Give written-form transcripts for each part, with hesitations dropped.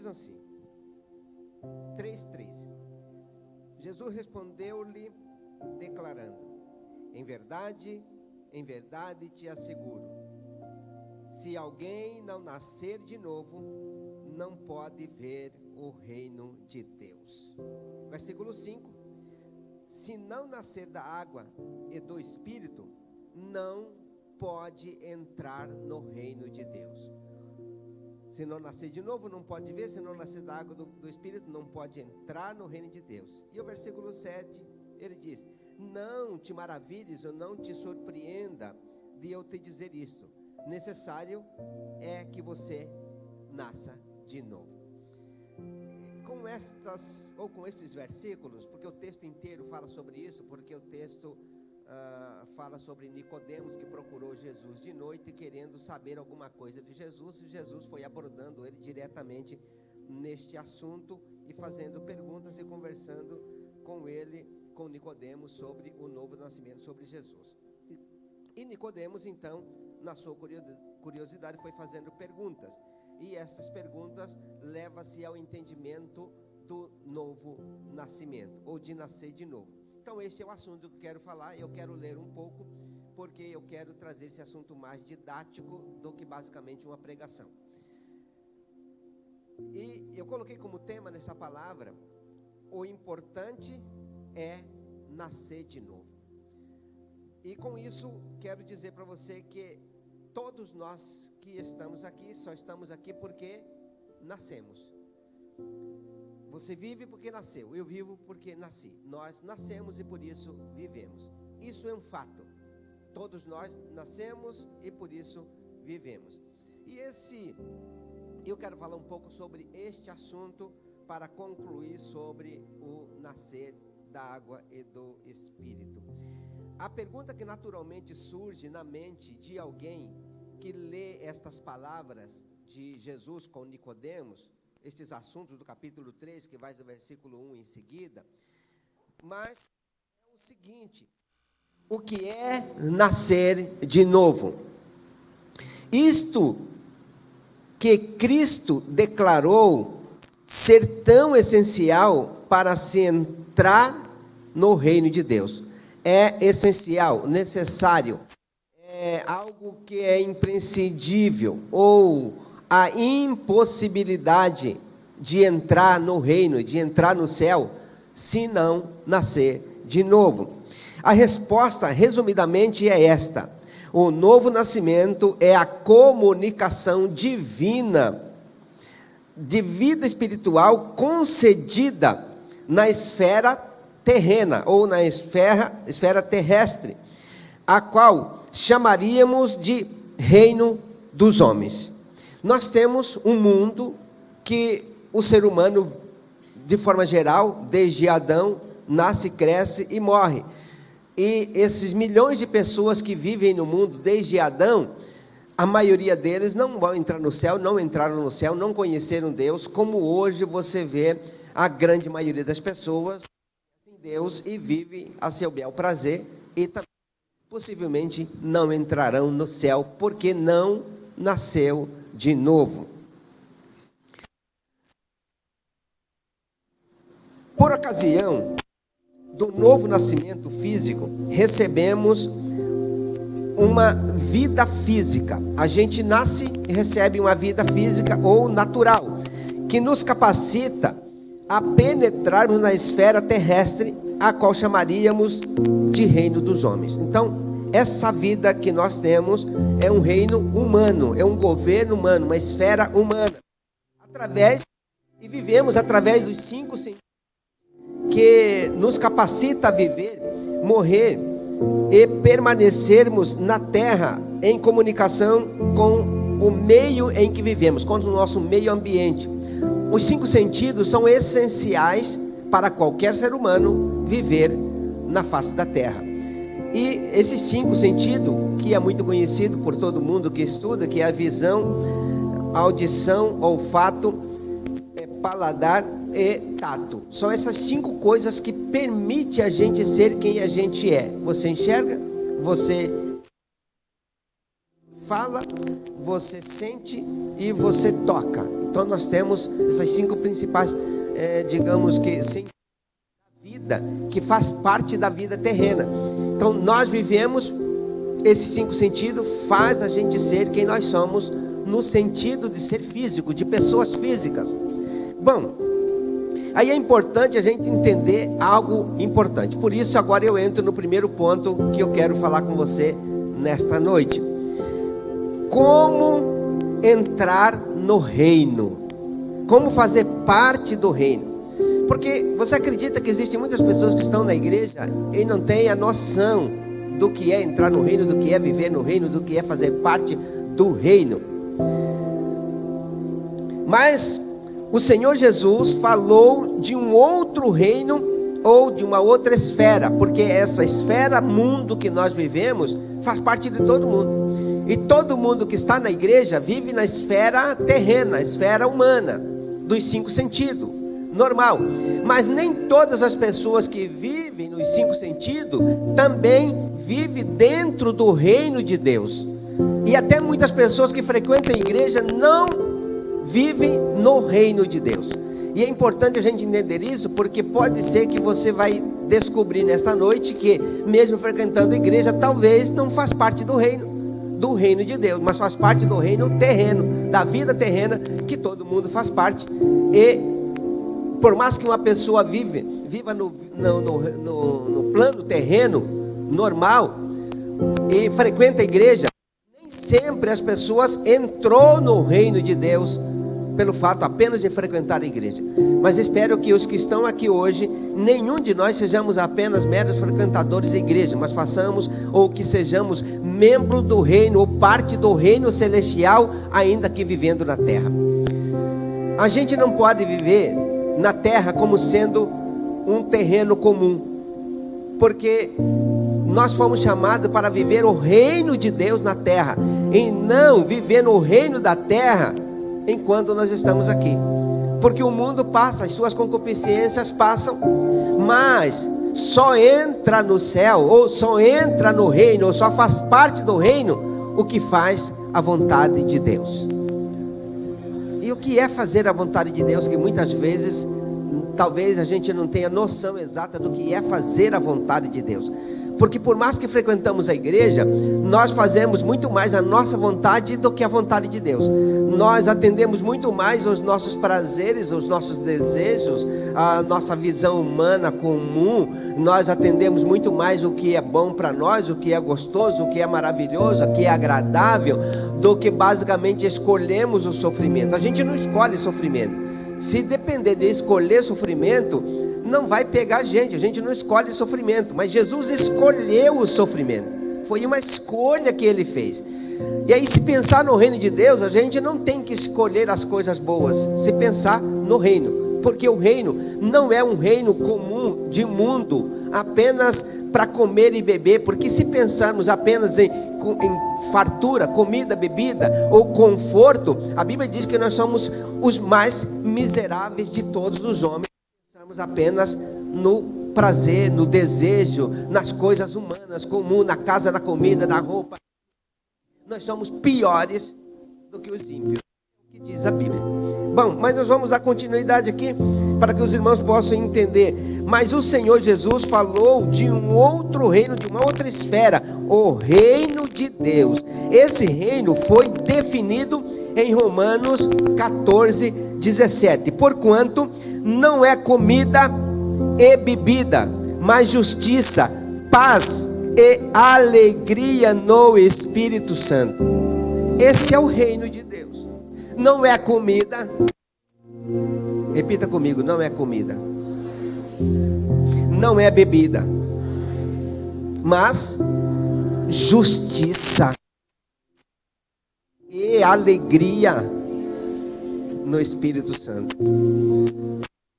assim, 3:13. Jesus respondeu-lhe, declarando: em verdade te asseguro, se alguém não nascer de novo, não pode ver o reino de Deus. Versículo 5: se não nascer da água e do Espírito, não pode entrar no reino de Deus. Se não nascer de novo, não pode ver. Se não nascer da água do Espírito, não pode entrar no reino de Deus. E o versículo 7, ele diz: não te maravilhes ou não te surpreenda de eu te dizer isto. Necessário é que você nasça de novo. Com esses versículos, porque o texto inteiro fala sobre isso, porque o texto fala sobre Nicodemos, que procurou Jesus de noite querendo saber alguma coisa de Jesus, e Jesus foi abordando ele diretamente neste assunto e fazendo perguntas e conversando com ele, com Nicodemos, sobre o novo nascimento, sobre Jesus. E Nicodemos, então, na sua curiosidade, foi fazendo perguntas, e essas perguntas levam-se ao entendimento do novo nascimento, ou de nascer de novo. Então este é o assunto que eu quero falar. Eu quero ler um pouco, porque eu quero trazer esse assunto mais didático do que basicamente uma pregação. E eu coloquei como tema nessa palavra: o importante é nascer de novo. E com isso quero dizer para você que todos nós que estamos aqui, só estamos aqui porque nascemos. Você vive porque nasceu, eu vivo porque nasci. Nós nascemos e por isso vivemos. Isso é um fato. Todos nós nascemos e por isso vivemos. E eu quero falar um pouco sobre este assunto para concluir sobre o nascer da água e do Espírito. A pergunta que naturalmente surge na mente de alguém que lê estas palavras de Jesus com Nicodemos, estes assuntos do capítulo 3, que vai do versículo 1 em seguida, mas é o seguinte: o que é nascer de novo? Isto que Cristo declarou ser tão essencial para se entrar no reino de Deus. É essencial, necessário, é algo que é imprescindível, ou a impossibilidade de entrar no reino, de entrar no céu, se não nascer de novo. A resposta, resumidamente, é esta: o novo nascimento é a comunicação divina, de vida espiritual concedida na esfera terrena, ou na esfera terrestre, a qual chamaríamos de reino dos homens. Nós temos um mundo que o ser humano, de forma geral, desde Adão, nasce, cresce e morre. E esses milhões de pessoas que vivem no mundo desde Adão, a maioria deles não vão entrar no céu, não entraram no céu, não conheceram Deus, como hoje você vê a grande maioria das pessoas conhecem Deus e vivem a seu bel prazer, e também possivelmente não entrarão no céu, porque não nasceu de novo. Por ocasião do novo nascimento físico, recebemos uma vida física. A gente nasce e recebe uma vida física ou natural, que nos capacita a penetrarmos na esfera terrestre, a qual chamaríamos de reino dos homens. Então, essa vida que nós temos é um reino humano, é um governo humano, uma esfera humana. E vivemos através dos 5 sentidos, que nos capacita a viver, morrer e permanecermos na terra em comunicação com o meio em que vivemos, com o nosso meio ambiente. Os 5 sentidos são essenciais para qualquer ser humano viver na face da terra. E esses 5 sentidos, que é muito conhecido por todo mundo que estuda, que é a visão, audição, olfato, paladar e tato. São essas 5 coisas que permitem a gente ser quem a gente é. Você enxerga, você fala, você sente e você toca. Então nós temos essas 5 principais, digamos que sim, vida, que faz parte da vida terrena. Então nós vivemos esses 5 sentidos, faz a gente ser quem nós somos, no sentido de ser físico, de pessoas físicas. Bom, aí é importante a gente entender algo importante. Por isso agora eu entro no primeiro ponto que eu quero falar com você nesta noite. Como entrar no reino? Como fazer parte do reino? Porque você acredita que existem muitas pessoas que estão na igreja e não têm a noção do que é entrar no reino, do que é viver no reino, do que é fazer parte do reino. Mas o Senhor Jesus falou de um outro reino ou de uma outra esfera, porque essa esfera, mundo que nós vivemos, faz parte de todo mundo. E todo mundo que está na igreja vive na esfera terrena, esfera humana, dos 5 sentidos, normal. Mas nem todas as pessoas que vivem nos 5 sentidos também vivem dentro do reino de Deus. E até muitas pessoas que frequentam a igreja não vivem no reino de Deus. E é importante a gente entender isso, porque pode ser que você vai descobrir nesta noite que mesmo frequentando a igreja, talvez não faz parte do reino de Deus, mas faz parte do reino terreno, da vida terrena, que todo mundo faz parte. E por mais que uma pessoa viva no plano terreno normal e frequenta a igreja, nem sempre as pessoas entrou no reino de Deus pelo fato apenas de frequentar a igreja. Mas espero que os que estão aqui hoje, nenhum de nós sejamos apenas meros frequentadores da igreja, mas façamos ou que sejamos membro do reino ou parte do reino celestial, ainda que vivendo na terra. A gente não pode viver na terra como sendo um terreno comum, porque nós fomos chamados para viver o reino de Deus na terra, e não viver no reino da terra enquanto nós estamos aqui. Porque o mundo passa, as suas concupiscências passam, mas só entra no céu, ou só entra no reino, ou só faz parte do reino o que faz a vontade de Deus. E o que é fazer a vontade de Deus? Que muitas vezes talvez a gente não tenha noção exata do que é fazer a vontade de Deus. Porque por mais que frequentamos a igreja, nós fazemos muito mais a nossa vontade do que a vontade de Deus. Nós atendemos muito mais os nossos prazeres, os nossos desejos, a nossa visão humana comum. Nós atendemos muito mais o que é bom para nós, o que é gostoso, o que é maravilhoso, o que é agradável, do que basicamente escolhemos o sofrimento. A gente não escolhe sofrimento. Se depender de escolher sofrimento, não vai pegar a gente não escolhe sofrimento, mas Jesus escolheu o sofrimento, foi uma escolha que ele fez. E aí, se pensar no reino de Deus, a gente não tem que escolher as coisas boas, se pensar no reino, porque o reino não é um reino comum de mundo, apenas para comer e beber, porque se pensarmos apenas em fartura, comida, bebida ou conforto, a Bíblia diz que nós somos os mais miseráveis de todos os homens. Pensamos apenas no prazer, no desejo, nas coisas humanas, comum, na casa, na comida, na roupa. Nós somos piores do que os ímpios, é o que diz a Bíblia. Bom, mas nós vamos dar continuidade aqui para que os irmãos possam entender. Mas o Senhor Jesus falou de um outro reino, de uma outra esfera, o reino de Deus. Esse reino foi definido em Romanos 14, 17. Porquanto não é comida e bebida, mas justiça, paz e alegria no Espírito Santo. Esse é o reino de Deus. Não é comida. Repita comigo, não é comida. Não é bebida, mas justiça e alegria no Espírito Santo.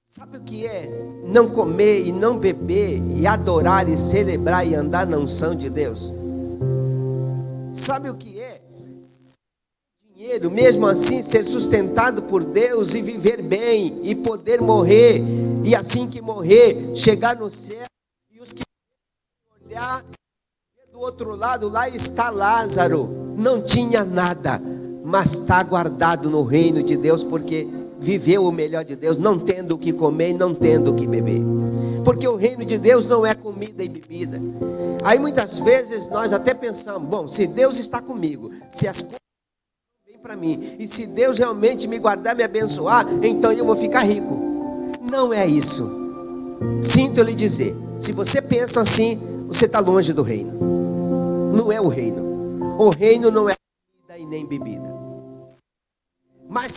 Sabe o que é não comer e não beber e adorar e celebrar e andar na unção de Deus? Sabe o que é dinheiro, mesmo assim ser sustentado por Deus e viver bem e poder morrer, e assim que morrer chegar no céu e os que olhar do outro lado, lá está Lázaro, não tinha nada, mas está guardado no reino de Deus, porque viveu o melhor de Deus, não tendo o que comer e não tendo o que beber. Porque o reino de Deus não é comida e bebida. Aí muitas vezes nós até pensamos, bom, se Deus está comigo, se as coisas vêm para mim, e se Deus realmente me guardar, me abençoar, então eu vou ficar rico. Não é isso. Sinto eu lhe dizer, se você pensa assim, você está longe do reino. Não é o reino. O reino não é comida e nem bebida. Mas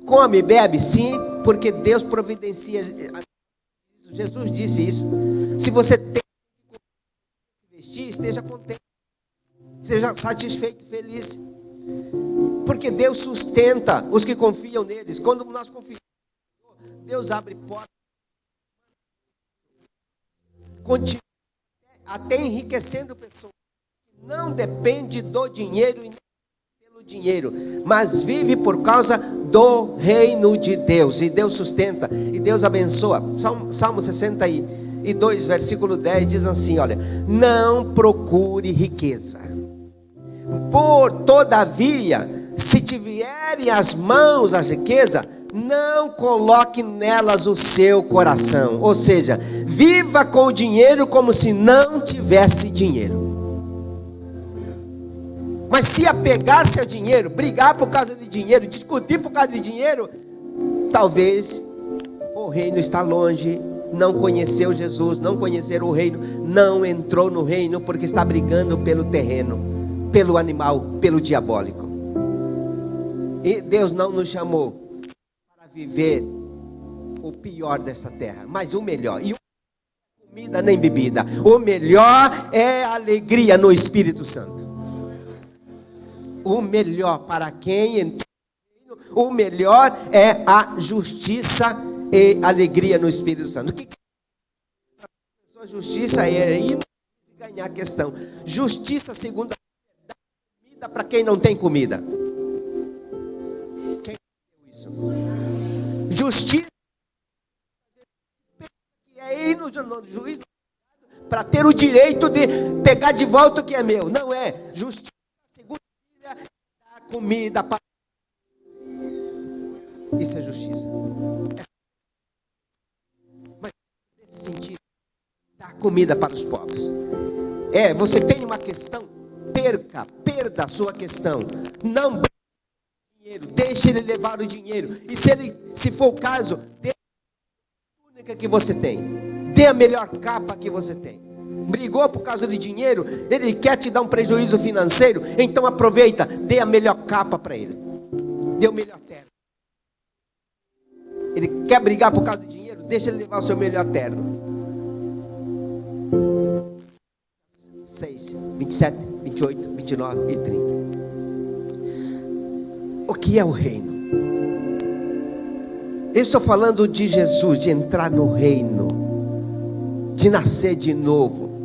come e bebe, sim, porque Deus providencia. Jesus disse isso. Se você tem que vestir, esteja contente, esteja satisfeito, feliz, porque Deus sustenta os que confiam neles. Quando nós confiamos, Deus abre portas, continua até enriquecendo pessoas. Não depende do dinheiro e nem pelo dinheiro, mas vive por causa do reino de Deus. E Deus sustenta, e Deus abençoa. Salmo 62, versículo 10 diz assim, olha: não procure riqueza, todavia, se te vierem às mãos a riqueza, não coloque nelas o seu coração. Ou seja, viva com o dinheiro como se não tivesse dinheiro. Mas se apegar-se ao dinheiro, brigar por causa de dinheiro, discutir por causa de dinheiro, talvez o reino está longe, não conheceu Jesus, não conheceu o reino, não entrou no reino, porque está brigando pelo terreno, pelo animal, pelo diabólico. E Deus não nos chamou para viver o pior desta terra, mas o melhor. E comida nem bebida, o melhor é a alegria no Espírito Santo. O melhor para quem entrou no reino, o melhor é a justiça e alegria no Espírito Santo. O que é a justiça? É ir e ganhar a questão. Justiça segundo a dar comida para quem não tem comida. Quem entendeu isso? Justiça é ir no juiz para ter o direito de pegar de volta o que é meu. Não é justiça. Dar comida para... Isso é justiça. Mas nesse sentido, dar comida para os pobres. Você tem uma questão, perda a sua questão. Não dinheiro, deixe ele levar o dinheiro. E se for o caso, dê a túnica que você tem, dê a melhor capa que você tem. Brigou por causa de dinheiro, ele quer te dar um prejuízo financeiro, então aproveita, dê a melhor capa para ele, dê o melhor terno. Ele quer brigar por causa de dinheiro, deixa ele levar o seu melhor terno. 6, 27, 28, 29 e 30. O que é o reino? Eu estou falando de Jesus, de entrar no reino, de nascer de novo.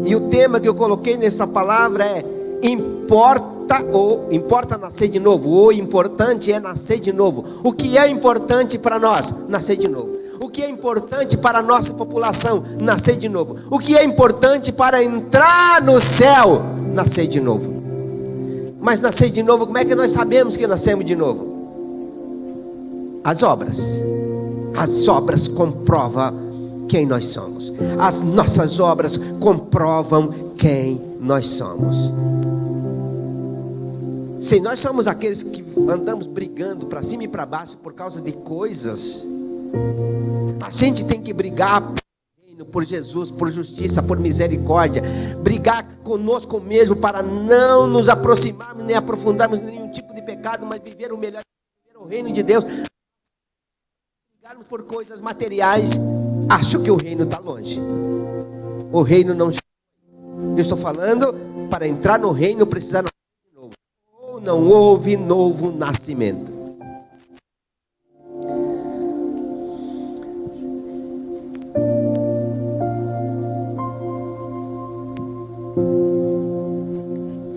E o tema que eu coloquei nessa palavra é: importa nascer de novo. O importante é nascer de novo. O que é importante para nós? Nascer de novo. O que é importante para a nossa população? Nascer de novo. O que é importante para entrar no céu? Nascer de novo. Mas nascer de novo, como é que nós sabemos que nascemos de novo? As obras. As obras comprovam quem nós somos. As nossas obras comprovam quem nós somos. Se nós somos aqueles que andamos brigando para cima e para baixo por causa de coisas, a gente tem que brigar por Jesus, por justiça, por misericórdia, brigar conosco mesmo para não nos aproximarmos nem aprofundarmos em nenhum tipo de pecado, mas viver o melhor, viver o reino de Deus. Brigarmos por coisas materiais, acho que o reino está longe. O reino não. Eu estou falando, para entrar no reino precisa nascer de novo. Ou não houve novo nascimento.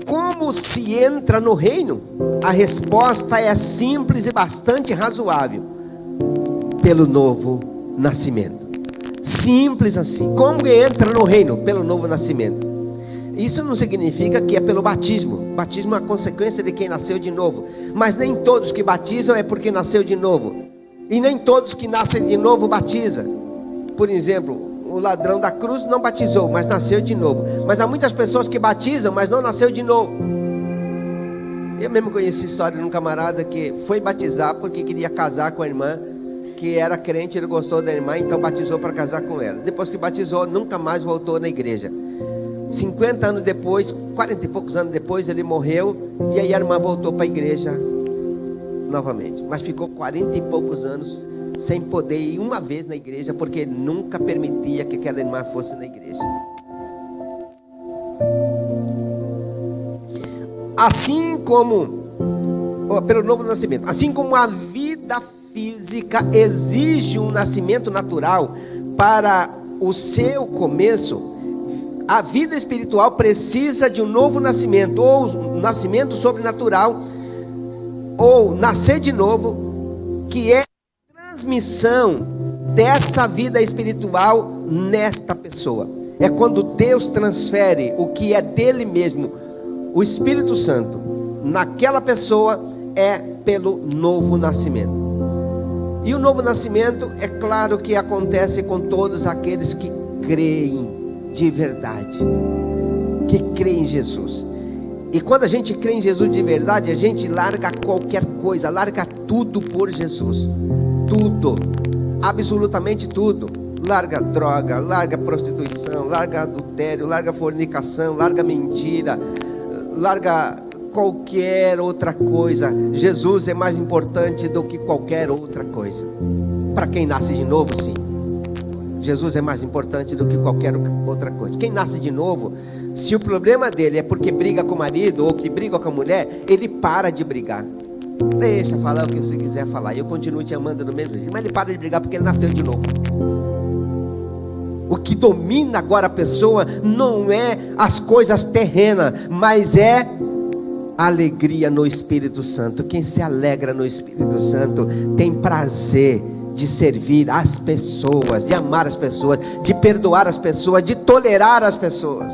Como se entra no reino? A resposta é simples e bastante razoável: pelo novo nascimento. Simples assim. Como entra no reino? Pelo novo nascimento. Isso não significa que é pelo batismo. O batismo é uma consequência de quem nasceu de novo. Mas nem todos que batizam é porque nasceu de novo. E nem todos que nascem de novo batizam. Por exemplo, o ladrão da cruz não batizou, mas nasceu de novo. Mas há muitas pessoas que batizam, mas não nasceu de novo. Eu mesmo conheci a história de um camarada que foi batizar porque queria casar com a irmã, que era crente, ele gostou da irmã, então batizou para casar com ela. Depois que batizou, nunca mais voltou na igreja. 50 anos depois, 40 e poucos anos depois, ele morreu. E aí a irmã voltou para a igreja novamente. Mas ficou 40 e poucos anos sem poder ir uma vez na igreja, porque ele nunca permitia que aquela irmã fosse na igreja. Assim como, pelo novo nascimento, assim como a vida física exige um nascimento natural para o seu começo, a vida espiritual precisa de um novo nascimento, ou nascimento sobrenatural, ou nascer de novo, que é a transmissão dessa vida espiritual nesta pessoa. É quando Deus transfere o que é dele mesmo, o Espírito Santo, naquela pessoa, é pelo novo nascimento. E o novo nascimento, é claro que acontece com todos aqueles que creem de verdade, que crê em Jesus. E quando a gente crê em Jesus de verdade, a gente larga qualquer coisa, larga tudo por Jesus. Tudo, absolutamente tudo. Larga droga, larga prostituição, larga adultério, larga fornicação, larga mentira, larga qualquer outra coisa. Jesus é mais importante do que qualquer outra coisa. Para quem nasce de novo, sim, Jesus é mais importante do que qualquer outra coisa. Quem nasce de novo, se o problema dele é porque briga com o marido ou que briga com a mulher, ele para de brigar. Deixa falar o que você quiser falar, eu continuo te amando do mesmo jeito. Mas ele para de brigar porque ele nasceu de novo. O que domina agora a pessoa não é as coisas terrenas, mas é a alegria no Espírito Santo. Quem se alegra no Espírito Santo tem prazer de servir as pessoas, de amar as pessoas, de perdoar as pessoas, de tolerar as pessoas,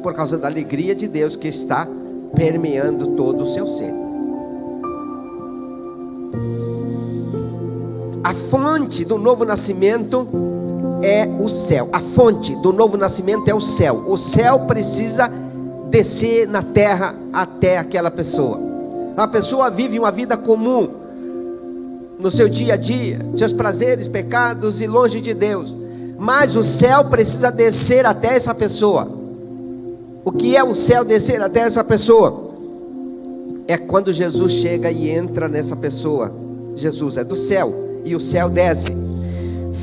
por causa da alegria de Deus que está permeando todo o seu ser. A fonte do novo nascimento é o céu. A fonte do novo nascimento é o céu. O céu precisa descer na terra até aquela pessoa. A pessoa vive uma vida comum no seu dia a dia, seus prazeres, pecados e longe de Deus. Mas o céu precisa descer até essa pessoa. O que é o céu descer até essa pessoa? É quando Jesus chega e entra nessa pessoa. Jesus é do céu e o céu desce.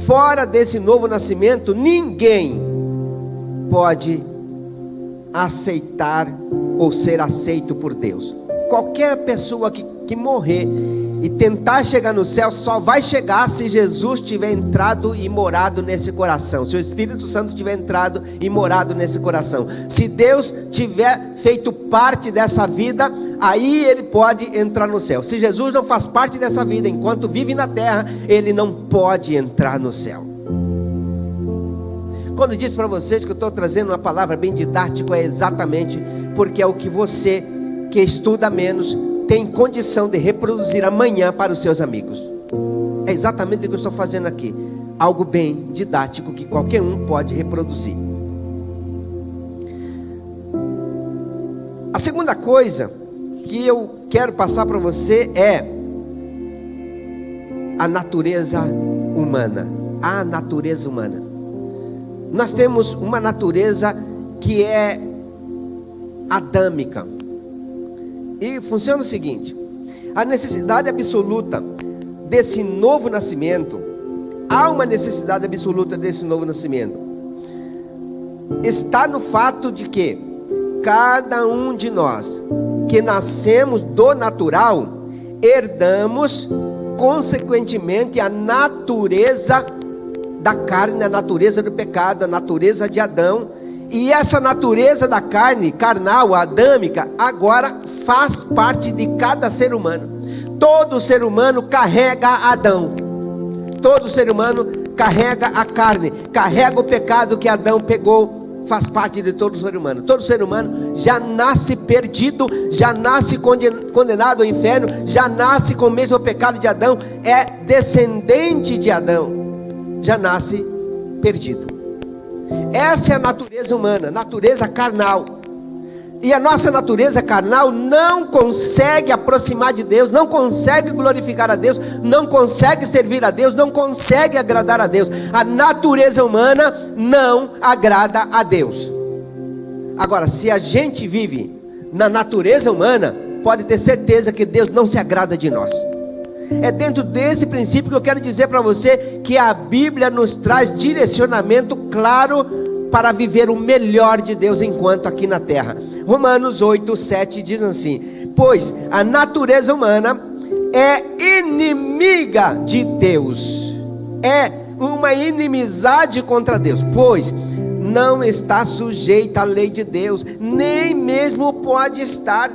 Fora desse novo nascimento, ninguém pode aceitar ou ser aceito por Deus. Qualquer pessoa que morrer e tentar chegar no céu, só vai chegar se Jesus tiver entrado e morado nesse coração, se o Espírito Santo tiver entrado e morado nesse coração. Se Deus tiver feito parte dessa vida, aí ele pode entrar no céu. Se Jesus não faz parte dessa vida, enquanto vive na terra, ele não pode entrar no céu. Quando eu disse para vocês que eu estou trazendo uma palavra bem didática, é exatamente porque é o que você, que estuda menos, tem condição de reproduzir amanhã para os seus amigos. É exatamente o que eu estou fazendo aqui. Algo bem didático que qualquer um pode reproduzir. A segunda coisa que eu quero passar para você é a natureza humana. A natureza humana. Nós temos uma natureza que é adâmica. E funciona o seguinte: a necessidade absoluta desse novo nascimento, há uma necessidade absoluta desse novo nascimento, está no fato de que cada um de nós que nascemos do natural, herdamos consequentemente a natureza da carne, a natureza do pecado, a natureza de Adão. E essa natureza da carne, carnal, adâmica, agora faz parte de cada ser humano. Todo ser humano carrega Adão. Todo ser humano carrega a carne, carrega o pecado que Adão pegou faz parte de todo ser humano. Todo ser humano já nasce perdido, já nasce condenado ao inferno, já nasce com o mesmo pecado de Adão, é descendente de Adão, já nasce perdido. Essa é a natureza humana, natureza carnal. E a nossa natureza carnal não consegue aproximar de Deus, não consegue glorificar a Deus, não consegue servir a Deus, não consegue agradar a Deus. A natureza humana não agrada a Deus. Agora, se a gente vive na natureza humana, pode ter certeza que Deus não se agrada de nós. É dentro desse princípio que eu quero dizer para você que a Bíblia nos traz direcionamento claro para viver o melhor de Deus enquanto aqui na terra. Romanos 8, 7 diz assim: pois a natureza humana é inimiga de Deus, é uma inimizade contra Deus, pois não está sujeita à lei de Deus, nem mesmo pode estar.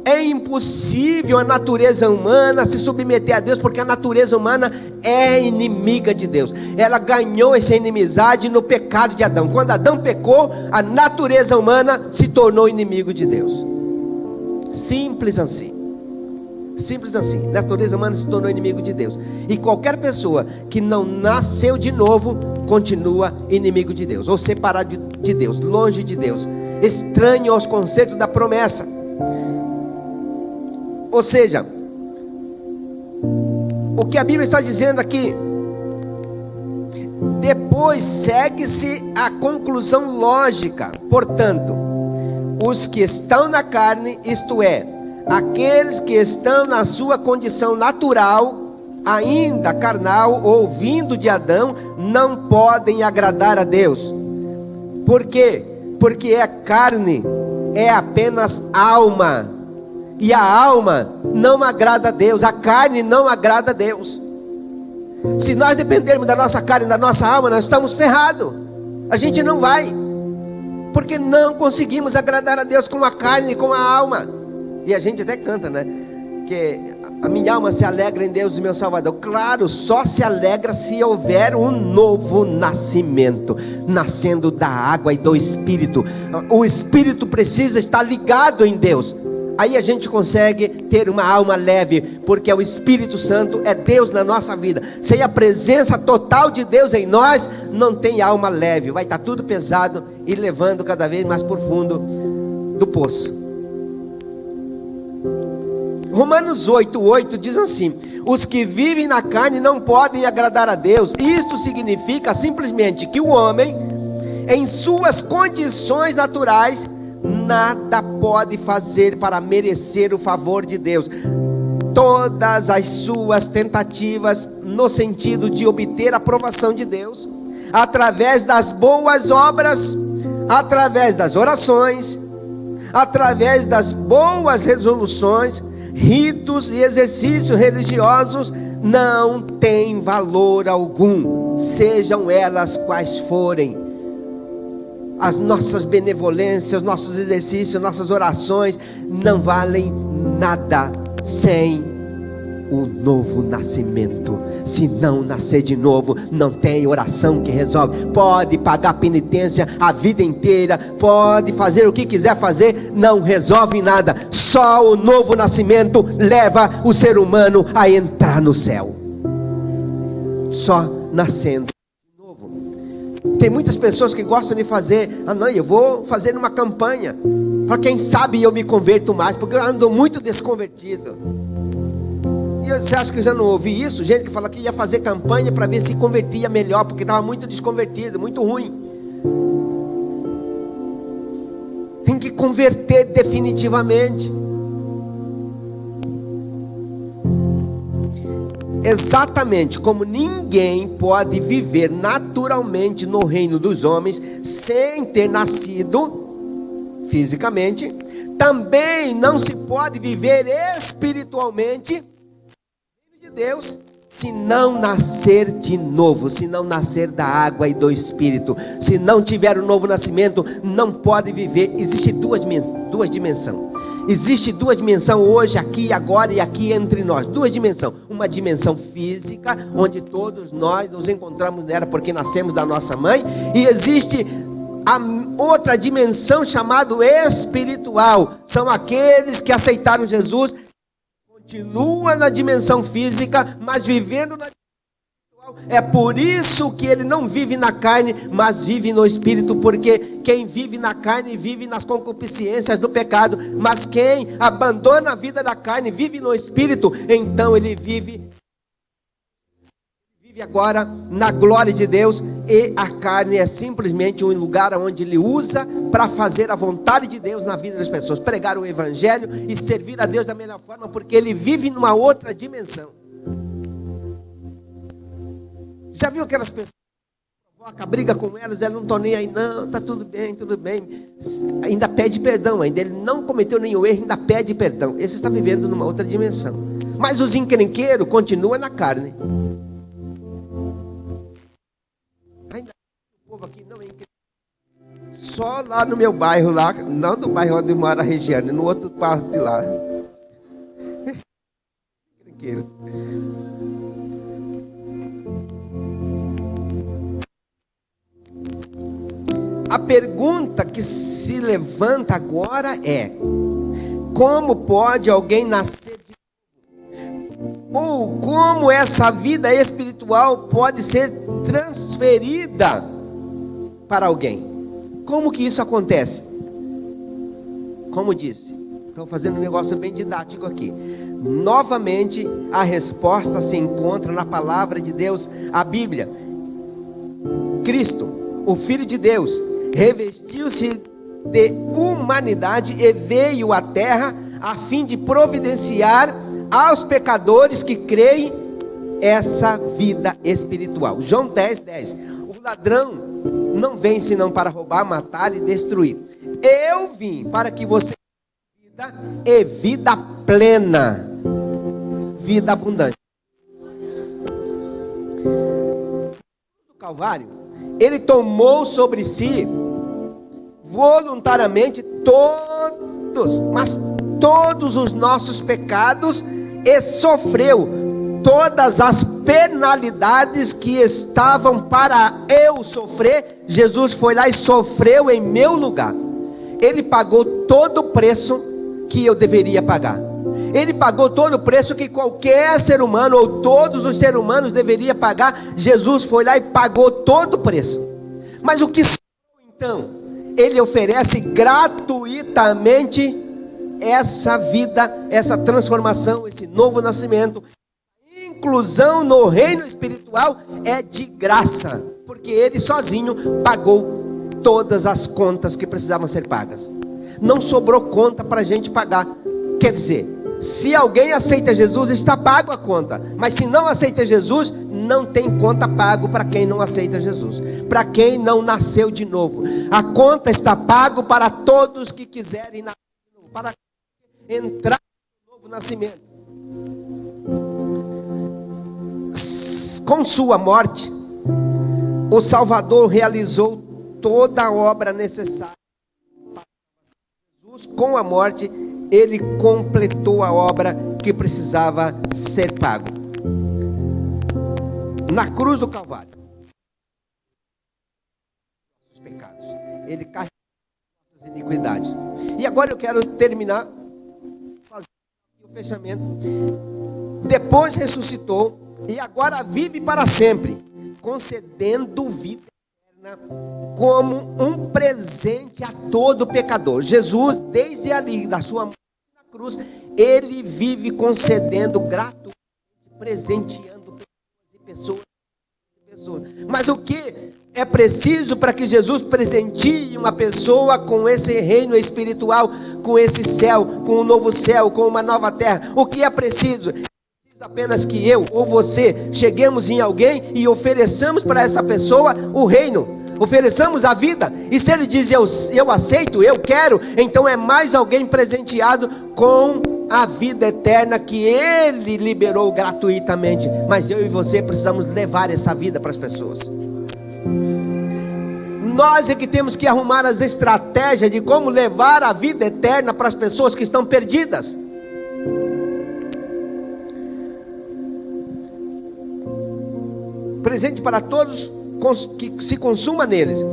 É impossível a natureza humana se submeter a Deus, porque a natureza humana é inimiga de Deus. Ela ganhou essa inimizade no pecado de Adão. Quando Adão pecou, a natureza humana se tornou inimigo de Deus. Simples assim. Simples assim. A natureza humana se tornou inimigo de Deus. E qualquer pessoa que não nasceu de novo, continua inimigo de Deus, ou separado de Deus, longe de Deus, estranho aos conceitos da promessa. Ou seja, o que a Bíblia está dizendo aqui, depois segue-se a conclusão lógica. Portanto, os que estão na carne, isto é, aqueles que estão na sua condição natural, ainda carnal, ou vindo de Adão, não podem agradar a Deus. Por quê? Porque a carne é apenas alma, e a alma não agrada a Deus, a carne não agrada a Deus. Se nós dependermos da nossa carne, da nossa alma, nós estamos ferrados. A gente não vai, porque não conseguimos agradar a Deus com a carne e com a alma. E a gente até canta, né? Que a minha alma se alegra em Deus, meu Salvador. Claro, só se alegra se houver um novo nascimento, nascendo da água e do Espírito. O Espírito precisa estar ligado em Deus. Aí a gente consegue ter uma alma leve, porque o Espírito Santo é Deus na nossa vida. Sem a presença total de Deus em nós, não tem alma leve. Vai estar tudo pesado e levando cada vez mais por fundo do poço. Romanos 8:8 diz assim: os que vivem na carne não podem agradar a Deus. Isto significa simplesmente que o homem, em suas condições naturais, nada pode fazer para merecer o favor de Deus. Todas as suas tentativas no sentido de obter a aprovação de Deus, através das boas obras, através das orações, através das boas resoluções, ritos e exercícios religiosos, não tem valor algum, sejam elas quais forem. As nossas benevolências, nossos exercícios, nossas orações não valem nada sem o novo nascimento. Se não nascer de novo, não tem oração que resolve. Pode pagar penitência a vida inteira, pode fazer o que quiser fazer, não resolve nada. Só o novo nascimento leva o ser humano a entrar no céu. Só nascendo. Tem muitas pessoas que gostam de fazer, não, eu vou fazer uma campanha, para quem sabe eu me converto mais, porque eu ando muito desconvertido. E você acha que eu já não ouvi isso? Gente que fala que ia fazer campanha para ver se convertia melhor, porque estava muito desconvertido, muito ruim. Tem que converter definitivamente. Exatamente como ninguém pode viver naturalmente no reino dos homens sem ter nascido fisicamente, também não se pode viver espiritualmente no reino de Deus se não nascer de novo, se não nascer da água e do Espírito. Se não tiver o novo nascimento, não pode viver. Existem duas dimensões. Existe duas dimensões hoje, aqui, agora e aqui entre nós. Duas dimensões. Uma dimensão física, onde todos nós nos encontramos nela porque nascemos da nossa mãe. E existe outra dimensão chamada espiritual. São aqueles que aceitaram Jesus, continuam na dimensão física, mas vivendo na dimensão espiritual. É por isso que ele não vive na carne, mas vive no espírito, porque quem vive na carne vive nas concupiscências do pecado, mas quem abandona a vida da carne vive no espírito, então ele vive agora na glória de Deus, e a carne é simplesmente um lugar onde ele usa para fazer a vontade de Deus na vida das pessoas, pregar o evangelho e servir a Deus da melhor forma, porque ele vive numa outra dimensão. Já viu aquelas pessoas que provoca, briga com elas não estão nem aí, não, tá tudo bem, ainda pede perdão, ainda ele não cometeu nenhum erro, ainda pede perdão. Esse está vivendo numa outra dimensão. Mas os encrenqueiros continuam na carne. Ainda o povo aqui não é encrenqueiro. Só lá no meu bairro, lá, não no bairro onde mora a Regiane, no outro passo de lá. Encrenqueiro. A pergunta que se levanta agora é: como pode alguém nascer de novo? Ou como essa vida espiritual pode ser transferida para alguém? Como que isso acontece? Como disse, estou fazendo um negócio bem didático aqui. Novamente, a resposta se encontra na palavra de Deus, a Bíblia. Cristo, o Filho de Deus, revestiu-se de humanidade e veio à terra a fim de providenciar aos pecadores que creem essa vida espiritual. João 10:10. O ladrão não vem senão para roubar, matar e destruir. Eu vim para que você tenha vida e vida plena, vida abundante. No Calvário, ele tomou sobre si voluntariamente todos os nossos pecados e sofreu todas as penalidades que estavam para eu sofrer. Jesus foi lá e sofreu em meu lugar. Ele pagou todo o preço que eu deveria pagar. Ele pagou todo o preço que qualquer ser humano, ou todos os seres humanos deveriam pagar. Jesus foi lá e pagou todo o preço. Mas o que sobrou então? Ele oferece gratuitamente essa vida, essa transformação, esse novo nascimento. Inclusão no reino espiritual é de graça, porque ele sozinho pagou todas as contas que precisavam ser pagas. Não sobrou conta para a gente pagar. Quer dizer, se alguém aceita Jesus, está pago a conta. Mas se não aceita Jesus, não tem conta pago para quem não aceita Jesus, para quem não nasceu de novo. A conta está pago para todos que quiserem nascer de novo, para entrar no novo nascimento. Com sua morte, o Salvador realizou toda a obra necessária. Jesus, com a morte, ele completou a obra que precisava ser pago. Na cruz do Calvário, os pecados, ele carregou nossas iniquidades. E agora eu quero terminar fazendo o fechamento. Depois ressuscitou e agora vive para sempre, concedendo vida eterna como um presente a todo pecador. Jesus, desde ali da sua morte na cruz, ele vive concedendo gratuitamente, presenteando pessoas. Mas o que é preciso para que Jesus presenteie uma pessoa com esse reino espiritual, com esse céu, com um novo céu, com uma nova terra? O que é preciso? Apenas que eu ou você cheguemos em alguém e ofereçamos para essa pessoa o reino, ofereçamos a vida. E se ele diz eu aceito, eu quero, então é mais alguém presenteado com a vida eterna que ele liberou gratuitamente. Mas eu e você precisamos levar essa vida para as pessoas. Nós é que temos que arrumar as estratégias de como levar a vida eterna para as pessoas que estão perdidas. Presente para todos que se consuma neles.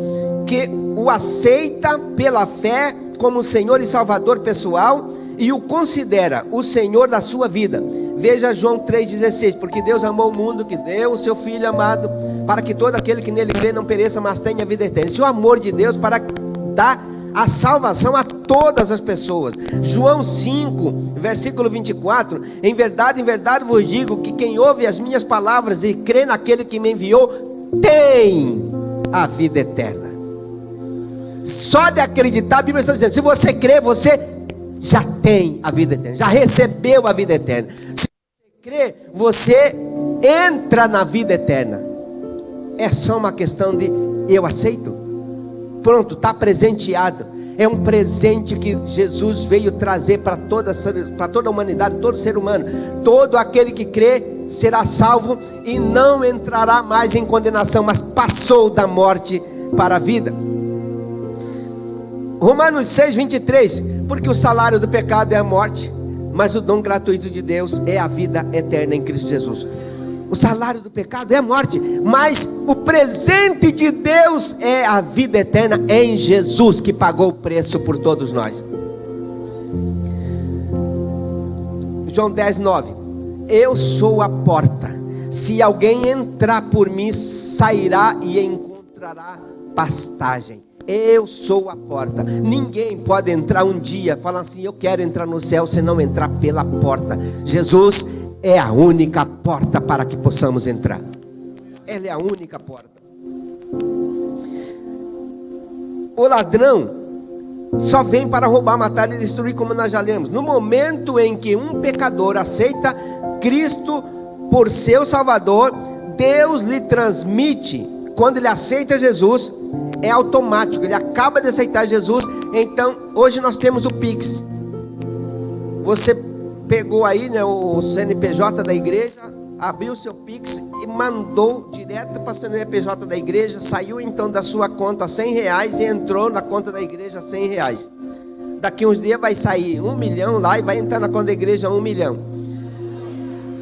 que o aceita pela fé como Senhor e Salvador pessoal e o considera o Senhor da sua vida. Veja João 3,16, porque Deus amou o mundo, que deu o seu Filho amado, para que todo aquele que nele crê não pereça, mas tenha a vida eterna. Esse é o amor de Deus para dar a salvação a todas as pessoas. João 5, versículo 24, em verdade vos digo, que quem ouve as minhas palavras e crê naquele que me enviou, tem a vida eterna. Só de acreditar, a Bíblia está dizendo, se você crê, você já tem a vida eterna, já recebeu a vida eterna. Se você crê, você entra na vida eterna. É só uma questão de eu aceito. Pronto, está presenteado. É um presente que Jesus veio trazer para toda a humanidade, todo ser humano. Todo aquele que crê será salvo e não entrará mais em condenação, mas passou da morte para a vida. Romanos 6,23, porque o salário do pecado é a morte, mas o dom gratuito de Deus é a vida eterna em Cristo Jesus. O salário do pecado é a morte, mas o presente de Deus é a vida eterna em Jesus, que pagou o preço por todos nós. João 10,9, eu sou a porta, se alguém entrar por mim, sairá e encontrará pastagem. Eu sou a porta. Ninguém pode entrar um dia, falar assim, eu quero entrar no céu, se não entrar pela porta. Jesus é a única porta para que possamos entrar. Ele é a única porta. O ladrão só vem para roubar, matar e destruir, como nós já lemos. No momento em que um pecador aceita Cristo por seu Salvador, Deus lhe transmite, quando ele aceita Jesus, é automático, ele acaba de aceitar Jesus. Então, hoje nós temos o Pix. Você pegou aí, né, o CNPJ da igreja, abriu o seu Pix e mandou direto para o CNPJ da igreja. Saiu então da sua conta R$100 e entrou na conta da igreja R$100. Daqui uns dias vai sair 1 milhão lá e vai entrar na conta da igreja 1 milhão.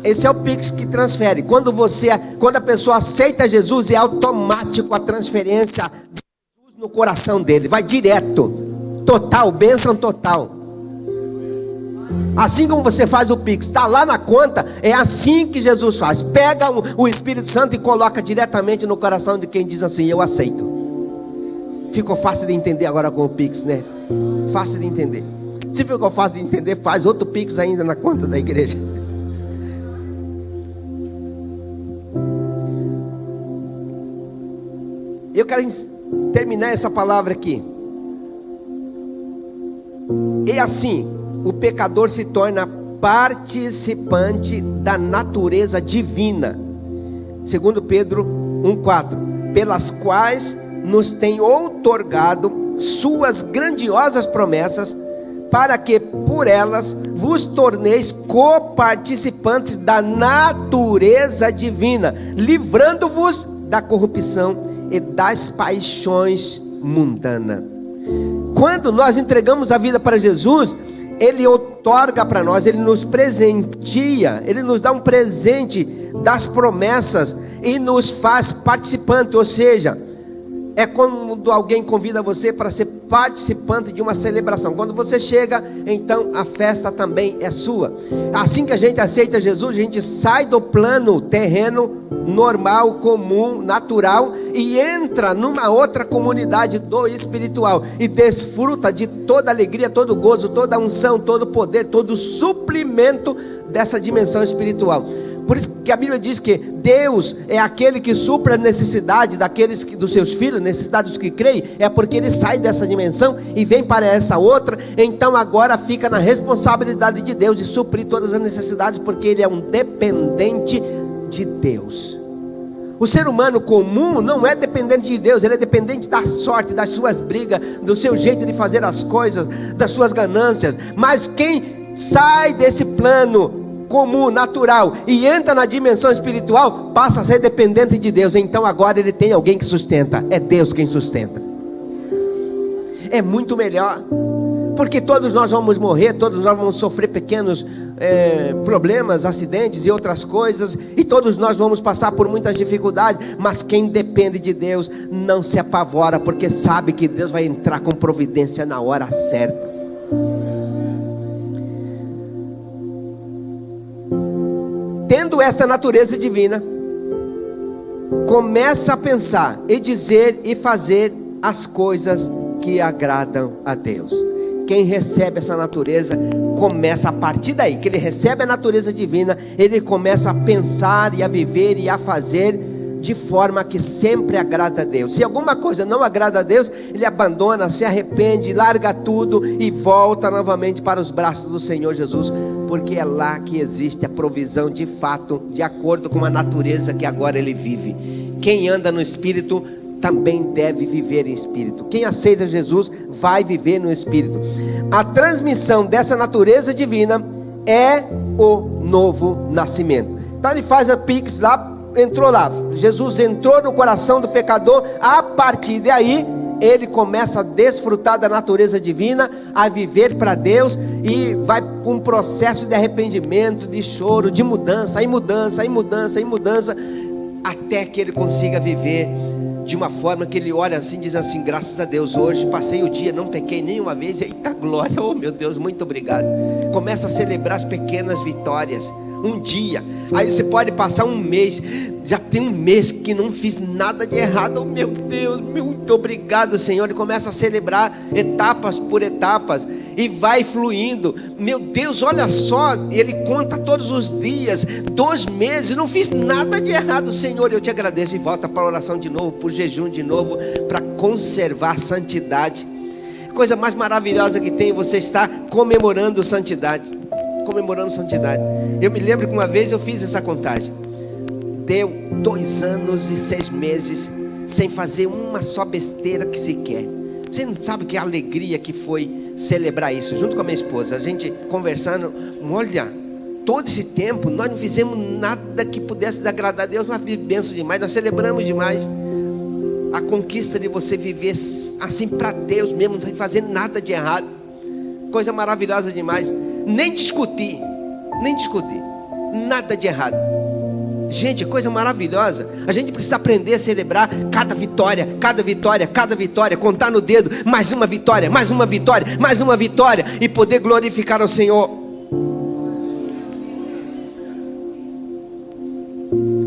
Esse é o Pix que transfere. Quando a pessoa aceita Jesus, é automático a transferência de Jesus no coração dele, vai direto, total, bênção total. Assim como você faz o Pix, está lá na conta, é assim que Jesus faz. Pega o Espírito Santo e coloca diretamente no coração de quem diz assim, eu aceito. Ficou fácil de entender agora com o Pix, né? Fácil de entender. Se ficou fácil de entender, faz outro Pix ainda na conta da igreja. Eu quero terminar essa palavra aqui. E assim, o pecador se torna participante da natureza divina. Segundo Pedro 1,4, pelas quais nos tem outorgado suas grandiosas promessas, para que por elas vos torneis coparticipantes da natureza divina, livrando-vos da corrupção e das paixões mundanas. Quando nós entregamos a vida para Jesus, Ele outorga para nós, Ele nos presenteia, Ele nos dá um presente das promessas e nos faz participante, ou seja, é quando alguém convida você para ser participante de uma celebração. Quando você chega, então a festa também é sua. Assim que a gente aceita Jesus, a gente sai do plano terreno, normal, comum, natural, e entra numa outra comunidade do espiritual, e desfruta de toda a alegria, todo o gozo, toda a unção, todo o poder, todo o suprimento dessa dimensão espiritual. Por isso que a Bíblia diz que Deus é aquele que supra a necessidade dos seus filhos, necessidade dos que creem, é porque Ele sai dessa dimensão e vem para essa outra. Então agora fica na responsabilidade de Deus de suprir todas as necessidades, porque Ele é um dependente de Deus. O ser humano comum não é dependente de Deus, ele é dependente da sorte, das suas brigas, do seu jeito de fazer as coisas, das suas ganâncias. Mas quem sai desse plano comum, natural, e entra na dimensão espiritual, passa a ser dependente de Deus. Então agora ele tem alguém que sustenta, é Deus quem sustenta. É muito melhor. Porque todos nós vamos morrer, todos nós vamos sofrer pequenos problemas, acidentes e outras coisas, e todos nós vamos passar por muitas dificuldades, mas quem depende de Deus não se apavora, porque sabe que Deus vai entrar com providência na hora certa. Tendo essa natureza divina, começa a pensar e dizer e fazer as coisas que agradam a Deus. Quem recebe essa natureza, começa a partir daí, que ele recebe a natureza divina, ele começa a pensar e a viver e a fazer de forma que sempre agrada a Deus. Se alguma coisa não agrada a Deus, ele abandona, se arrepende, larga tudo e volta novamente para os braços do Senhor Jesus, porque é lá que existe a provisão de fato, de acordo com a natureza que agora ele vive. Quem anda no Espírito também deve viver em Espírito. Quem aceita Jesus vai viver no Espírito. A transmissão dessa natureza divina é o novo nascimento. Então ele faz a pix lá, entrou lá, Jesus entrou no coração do pecador. A partir daí ele começa a desfrutar da natureza divina, a viver para Deus, e vai com um processo de arrependimento, de choro, de mudança, em mudança, em mudança, em mudança, até que ele consiga viver de uma forma que ele olha assim, diz assim: graças a Deus, hoje passei o dia, não pequei nenhuma vez, eita glória, oh meu Deus, muito obrigado. Começa a celebrar as pequenas vitórias, um dia, aí você pode passar um mês, já tem um mês que não fiz nada de errado, oh meu Deus, muito obrigado Senhor, e começa a celebrar etapas por etapas, e vai fluindo. Meu Deus, olha só, ele conta todos os dias, 2 meses, não fiz nada de errado Senhor, eu te agradeço, e volta para a oração de novo, por jejum de novo, para conservar a santidade. Coisa mais maravilhosa que tem, você está comemorando santidade. Comemorando santidade. Eu me lembro que uma vez eu fiz essa contagem, deu 2 anos e 6 meses sem fazer uma só besteira que sequer. Você não sabe que alegria que foi celebrar isso, junto com a minha esposa, a gente conversando. Olha, todo esse tempo nós não fizemos nada que pudesse desagradar a Deus, mas benção demais, nós celebramos demais a conquista de você viver assim para Deus mesmo, sem fazer nada de errado. Coisa maravilhosa demais. Nem discutir, nada de errado. Gente, coisa maravilhosa. A gente precisa aprender a celebrar cada vitória, cada vitória, cada vitória, contar no dedo, mais uma vitória, mais uma vitória, mais uma vitória, e poder glorificar ao Senhor.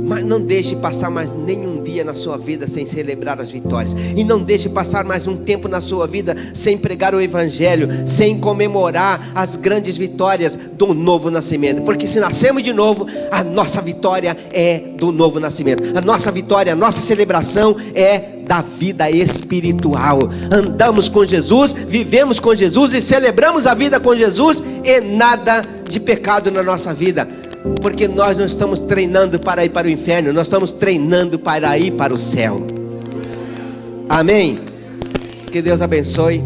Mas não deixe passar mais nenhum dia na sua vida sem celebrar as vitórias. E não deixe passar mais um tempo na sua vida sem pregar o Evangelho, sem comemorar as grandes vitórias do novo nascimento. Porque se nascemos de novo, a nossa vitória é do novo nascimento. A nossa vitória, a nossa celebração é da vida espiritual. Andamos com Jesus, vivemos com Jesus e celebramos a vida com Jesus, e nada de pecado na nossa vida. Porque nós não estamos treinando para ir para o inferno, nós estamos treinando para ir para o céu. Amém? Que Deus abençoe.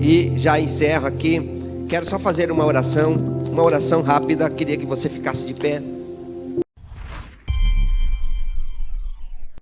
E já encerro aqui. Quero só fazer uma oração rápida. Queria que você ficasse de pé.